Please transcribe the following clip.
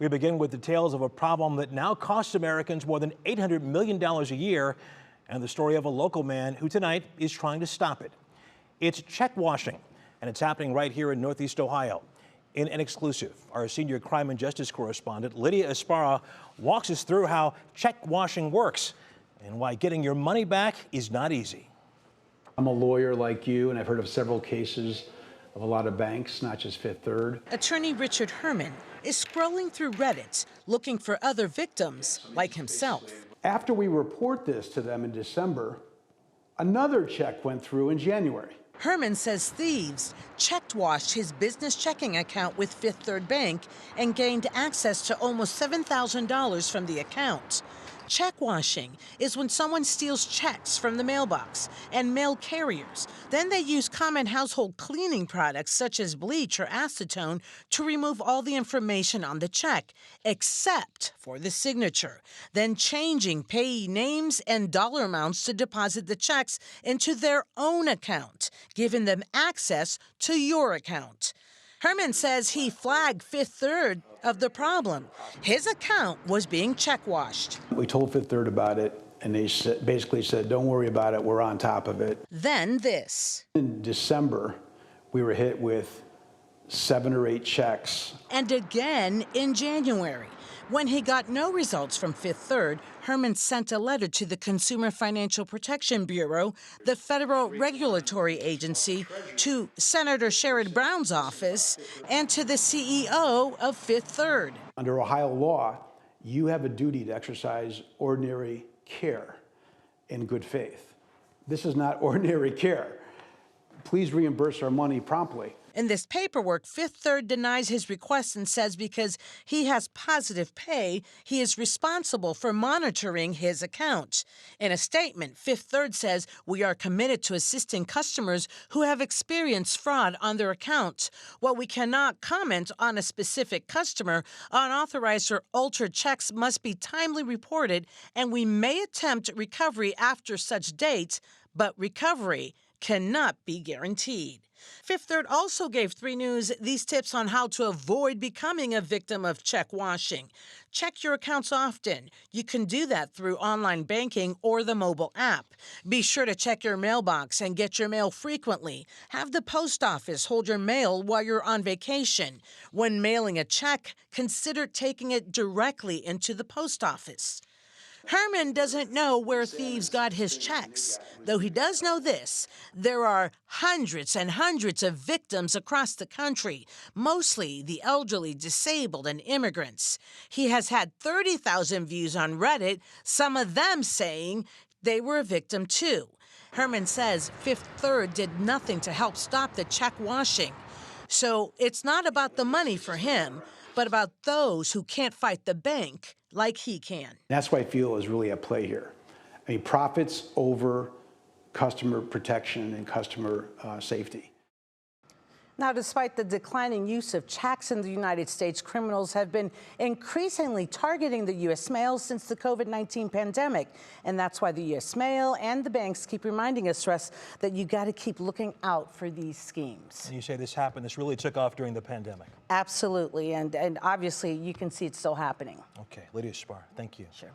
We begin with details of a problem that now costs Americans more than $800 million a year, and the story of a local man who tonight is trying to stop it. It's check washing, and it's happening right here in Northeast Ohio. In an exclusive, our senior crime and justice correspondent, Lydia Esparra, walks us through how check washing works and why getting your money back is not easy. I'm a lawyer like you, and I've heard of several cases of a lot of banks, not just Fifth Third. Attorney Richard Herman is scrolling through Reddit looking for other victims like himself. After we report this to them in December, another check went through in January. Herman says thieves check-washed his business checking account with Fifth Third Bank and gained access to almost $7,000 from the account. Check washing is when someone steals checks from the mailbox and mail carriers. Then they use common household cleaning products such as bleach or acetone to remove all the information on the check, except for the signature. Then changing payee names and dollar amounts to deposit the checks into their own account, giving them access to your account. Herman says he flagged Fifth Third of the problem. His account was being check-washed. We told Fifth Third about it, and they basically said, don't worry about it, we're on top of it. Then this. In December, we were hit with 7 or 8 checks. And again in January. When he got no results from Fifth Third, Herman sent a letter to the Consumer Financial Protection Bureau, the federal regulatory agency, to Senator Sherrod Brown's office, and to the CEO of Fifth Third. Under Ohio law, you have a duty to exercise ordinary care in good faith. This is not ordinary care. Please reimburse our money promptly. In this paperwork, Fifth Third denies his request and says because he has positive pay, he is responsible for monitoring his account. In a statement, Fifth Third says, we are committed to assisting customers who have experienced fraud on their accounts. While we cannot comment on a specific customer, unauthorized or altered checks must be timely reported, and we may attempt recovery after such dates, but recovery cannot be guaranteed. Fifth Third also gave 3 News these tips on how to avoid becoming a victim of check washing. Check your accounts often. You can do that through online banking or the mobile app. Be sure to check your mailbox and get your mail frequently. Have the post office hold your mail while you're on vacation. When mailing a check, consider taking it directly into the post office. Herman doesn't know where thieves got his checks, though he does know this. There are hundreds and hundreds of victims across the country, mostly the elderly, disabled, and immigrants. He has had 30,000 views on Reddit, some of them saying they were a victim too. Herman says Fifth Third did nothing to help stop the check washing. So it's not about the money for him, but about those who can't fight the bank like he can. That's why I feel is really at play here. I mean, profits over customer protection and customer safety. Now, despite the declining use of checks in the United States, criminals have been increasingly targeting the U.S. mail since the COVID-19 pandemic. And that's why the U.S. mail and the banks keep reminding us, Russ, that you got to keep looking out for these schemes. And you say this really took off during the pandemic. Absolutely. And obviously, you can see it's still happening. Okay, Lydia Esparra, thank you. Sure.